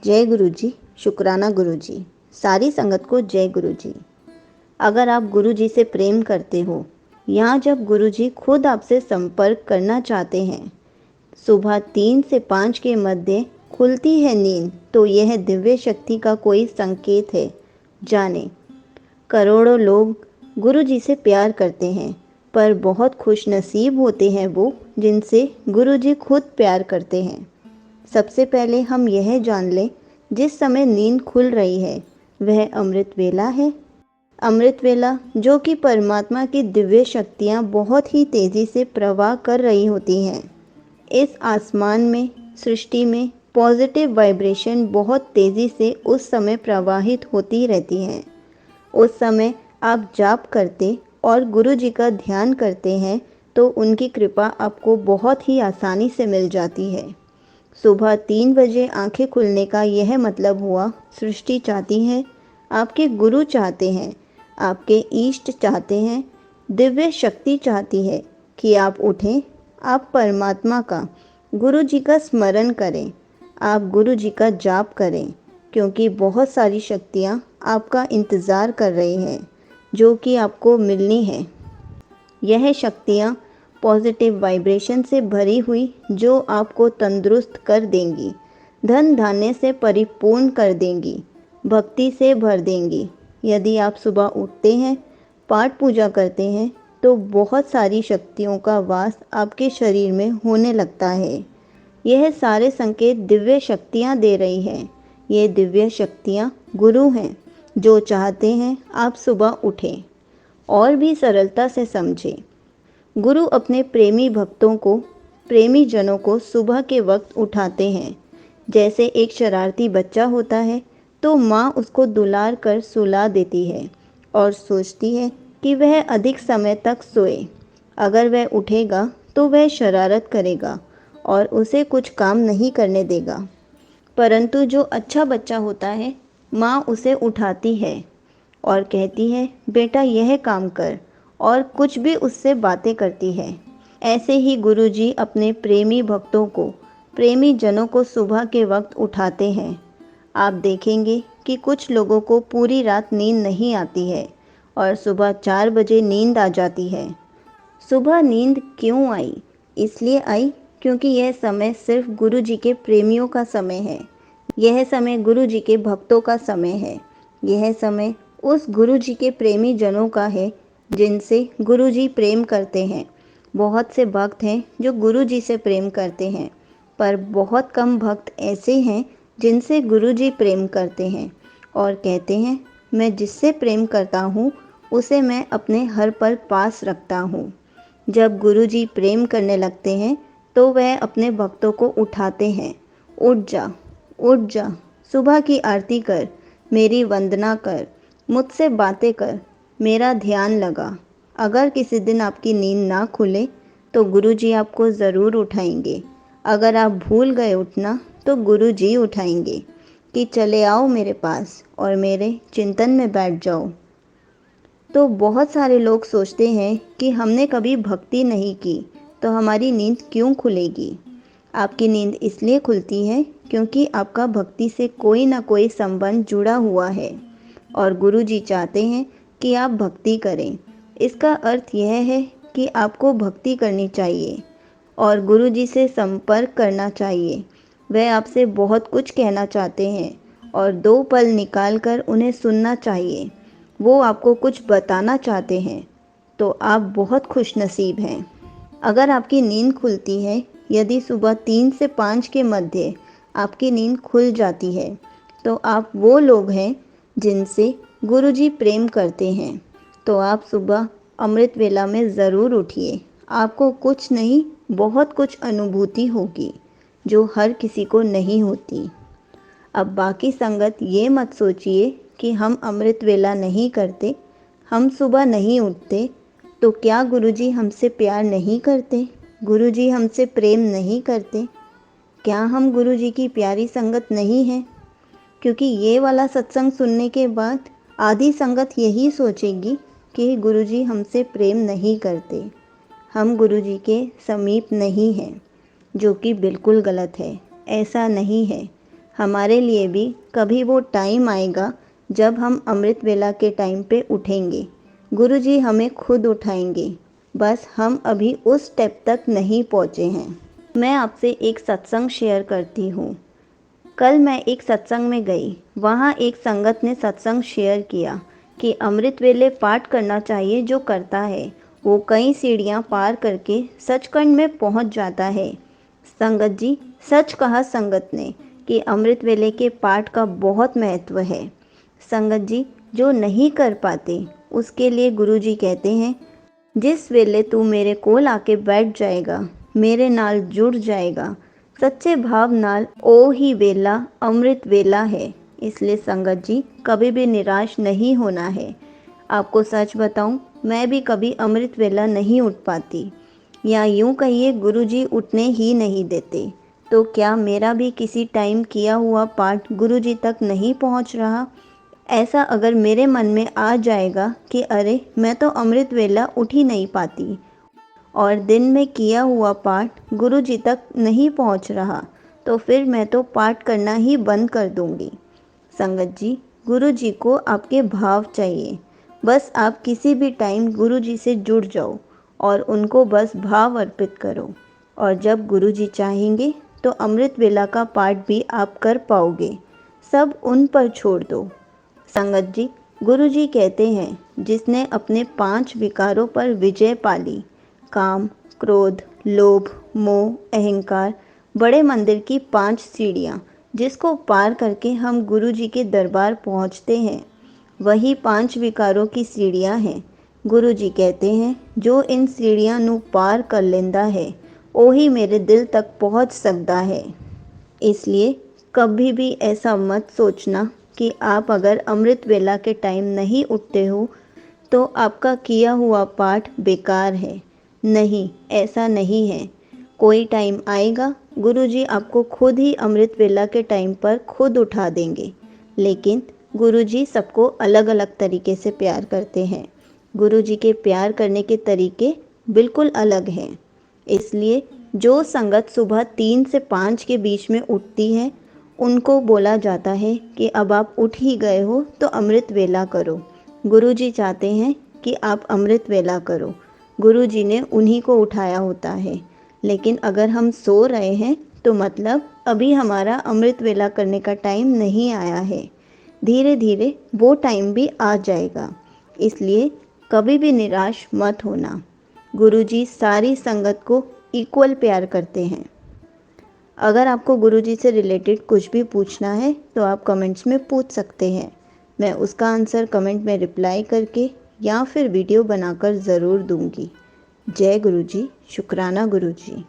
जय गुरु जी। शुक्राना गुरु जी। सारी संगत को जय गुरु जी। अगर आप गुरु जी से प्रेम करते हो, यहाँ जब गुरु जी खुद आपसे संपर्क करना चाहते हैं, सुबह 3 से 5 के मध्य खुलती है नींद, तो यह दिव्य शक्ति का कोई संकेत है। जाने करोड़ों लोग गुरु जी से प्यार करते हैं, पर बहुत खुश नसीब होते हैं वो जिनसे गुरु जी खुद प्यार करते हैं। सबसे पहले हम यह जान लें, जिस समय नींद खुल रही है वह अमृत वेला है। अमृत वेला जो कि परमात्मा की दिव्य शक्तियाँ बहुत ही तेज़ी से प्रवाह कर रही होती हैं। इस आसमान में, सृष्टि में पॉजिटिव वाइब्रेशन बहुत तेज़ी से उस समय प्रवाहित होती रहती हैं। उस समय आप जाप करते और गुरु जी का ध्यान करते हैं तो उनकी कृपा आपको बहुत ही आसानी से मिल जाती है। सुबह 3 बजे आंखें खुलने का यह मतलब हुआ, सृष्टि चाहती है, आपके गुरु चाहते हैं, आपके इष्ट चाहते हैं, दिव्य शक्ति चाहती है कि आप उठें, आप परमात्मा का, गुरु जी का स्मरण करें, आप गुरु जी का जाप करें, क्योंकि बहुत सारी शक्तियाँ आपका इंतज़ार कर रही हैं जो कि आपको मिलनी है। यह शक्तियाँ पॉजिटिव वाइब्रेशन से भरी हुई जो आपको तंदुरुस्त कर देंगी, धन धान्य से परिपूर्ण कर देंगी, भक्ति से भर देंगी। यदि आप सुबह उठते हैं, पाठ पूजा करते हैं तो बहुत सारी शक्तियों का वास आपके शरीर में होने लगता है। यह सारे संकेत दिव्य शक्तियाँ दे रही हैं। ये दिव्य शक्तियाँ गुरु हैं जो चाहते हैं आप सुबह उठें। और भी सरलता से समझें, गुरु अपने प्रेमी भक्तों को, प्रेमी जनों को सुबह के वक्त उठाते हैं। जैसे एक शरारती बच्चा होता है तो माँ उसको दुलार कर सुला देती है और सोचती है कि वह अधिक समय तक सोए। अगर वह उठेगा तो वह शरारत करेगा और उसे कुछ काम नहीं करने देगा। परंतु जो अच्छा बच्चा होता है, माँ उसे उठाती है और कहती है, बेटा यह काम कर, और कुछ भी उससे बातें करती है। ऐसे ही गुरु जी अपने प्रेमी भक्तों को, प्रेमी जनों को सुबह के वक्त उठाते हैं। आप देखेंगे कि कुछ लोगों को पूरी रात नींद नहीं आती है और सुबह 4 बजे नींद आ जाती है। सुबह नींद क्यों आई? इसलिए आई क्योंकि यह समय सिर्फ गुरु जी के प्रेमियों का समय है। यह समय गुरु जी के भक्तों का समय है। यह समय उस गुरु जी के प्रेमी जनों का है जिनसे गुरु जी प्रेम करते हैं। बहुत से भक्त हैं जो गुरु जी से प्रेम करते हैं, पर बहुत कम भक्त ऐसे हैं जिनसे गुरु जी प्रेम करते हैं और कहते हैं, मैं जिससे प्रेम करता हूँ उसे मैं अपने हर पल पास रखता हूँ। जब गुरु जी प्रेम करने लगते हैं तो वह अपने भक्तों को उठाते हैं। उठ जा, उठ जा, सुबह की आरती कर, मेरी वंदना कर, मुझसे बातें कर, मेरा ध्यान लगा। अगर किसी दिन आपकी नींद ना खुले तो गुरु जी आपको ज़रूर उठाएंगे। अगर आप भूल गए उठना तो गुरु जी उठाएंगे कि चले आओ मेरे पास और मेरे चिंतन में बैठ जाओ। तो बहुत सारे लोग सोचते हैं कि हमने कभी भक्ति नहीं की तो हमारी नींद क्यों खुलेगी। आपकी नींद इसलिए खुलती है क्योंकि आपका भक्ति से कोई ना कोई संबंध जुड़ा हुआ है और गुरु जी चाहते हैं कि आप भक्ति करें। इसका अर्थ यह है कि आपको भक्ति करनी चाहिए और गुरु जी से संपर्क करना चाहिए। वह आपसे बहुत कुछ कहना चाहते हैं और 2 पल निकाल कर उन्हें सुनना चाहिए। वो आपको कुछ बताना चाहते हैं, तो आप बहुत खुश नसीब हैं। अगर आपकी नींद खुलती है, यदि सुबह 3 से 5 के मध्य आपकी नींद खुल जाती है, तो आप वो लोग हैं जिनसे गुरु जी प्रेम करते हैं। तो आप सुबह अमृत वेला में ज़रूर उठिए। आपको कुछ नहीं, बहुत कुछ अनुभूति होगी जो हर किसी को नहीं होती। अब बाकी संगत ये मत सोचिए कि हम अमृत वेला नहीं करते, हम सुबह नहीं उठते, तो क्या गुरुजी हमसे प्यार नहीं करते? गुरुजी हमसे प्रेम नहीं करते? क्या हम गुरुजी की प्यारी संगत नहीं हैं? क्योंकि ये वाला सत्संग सुनने के बाद आधी संगत यही सोचेगी कि गुरुजी हमसे प्रेम नहीं करते, हम गुरुजी के समीप नहीं हैं, जो कि बिल्कुल गलत है। ऐसा नहीं है। हमारे लिए भी कभी वो टाइम आएगा जब हम अमृत वेला के टाइम पे उठेंगे। गुरुजी हमें खुद उठाएंगे, बस हम अभी उस स्टेप तक नहीं पहुँचे हैं। मैं आपसे एक सत्संग शेयर करती हूँ। कल मैं एक सत्संग में गई। वहाँ एक संगत ने सत्संग शेयर किया कि अमृत वेले पाठ करना चाहिए। जो करता है वो कई सीढ़ियाँ पार करके सचखंड में पहुँच जाता है। संगत जी, सच कहा संगत ने कि अमृत वेले के पाठ का बहुत महत्व है। संगत जी, जो नहीं कर पाते उसके लिए गुरुजी कहते हैं, जिस वेले तू मेरे कोल आके बैठ जाएगा, मेरे नाल जुड़ जाएगा, सच्चे भाव नाल, ओ ही वेला अमृत वेला है। इसलिए संगत जी, कभी भी निराश नहीं होना है। आपको सच बताऊं, मैं भी कभी अमृत वेला नहीं उठ पाती, या यूं कहिए गुरुजी उठने ही नहीं देते। तो क्या मेरा भी किसी टाइम किया हुआ पाठ गुरुजी तक नहीं पहुंच रहा? ऐसा अगर मेरे मन में आ जाएगा कि अरे मैं तो अमृत वेला उठ ही नहीं पाती और दिन में किया हुआ पाठ गुरुजी तक नहीं पहुंच रहा, तो फिर मैं तो पाठ करना ही बंद कर दूंगी। संगत जी, गुरुजी को आपके भाव चाहिए। बस आप किसी भी टाइम गुरुजी से जुड़ जाओ और उनको बस भाव अर्पित करो, और जब गुरुजी चाहेंगे तो अमृत वेला का पाठ भी आप कर पाओगे। सब उन पर छोड़ दो। संगत जी, गुरुजी कहते हैं, जिसने अपने 5 विकारों पर विजय पाली, काम, क्रोध, लोभ, मोह, अहंकार, बड़े मंदिर की 5 सीढ़ियाँ, जिसको पार करके हम गुरुजी के दरबार पहुँचते हैं, वही 5 विकारों की सीढ़ियाँ हैं। गुरुजी कहते हैं, जो इन सीढ़ियाँ नू पार कर लेंदा है, ओही मेरे दिल तक पहुँच सकता है। इसलिए कभी भी ऐसा मत सोचना कि आप अगर अमृत वेला के टाइम नहीं उठते हो तो आपका किया हुआ पाठ बेकार है। नहीं, ऐसा नहीं है। कोई टाइम आएगा, गुरुजी आपको खुद ही अमृत वेला के टाइम पर खुद उठा देंगे। लेकिन गुरुजी सबको अलग अलग तरीके से प्यार करते हैं। गुरुजी के प्यार करने के तरीके बिल्कुल अलग हैं। इसलिए जो संगत सुबह 3 से 5 के बीच में उठती है, उनको बोला जाता है कि अब आप उठ ही गए हो तो अमृत वेला करो। गुरुजी चाहते हैं कि आप अमृत वेला करो। गुरुजी ने उन्हीं को उठाया होता है। लेकिन अगर हम सो रहे हैं तो मतलब अभी हमारा अमृत वेला करने का टाइम नहीं आया है। धीरे धीरे वो टाइम भी आ जाएगा। इसलिए कभी भी निराश मत होना। गुरुजी सारी संगत को इक्वल प्यार करते हैं। अगर आपको गुरुजी से रिलेटेड कुछ भी पूछना है तो आप कमेंट्स में पूछ सकते हैं। मैं उसका आंसर कमेंट में रिप्लाई करके या फिर वीडियो बनाकर ज़रूर दूंगी। जय गुरुजी, शुक्राना गुरुजी।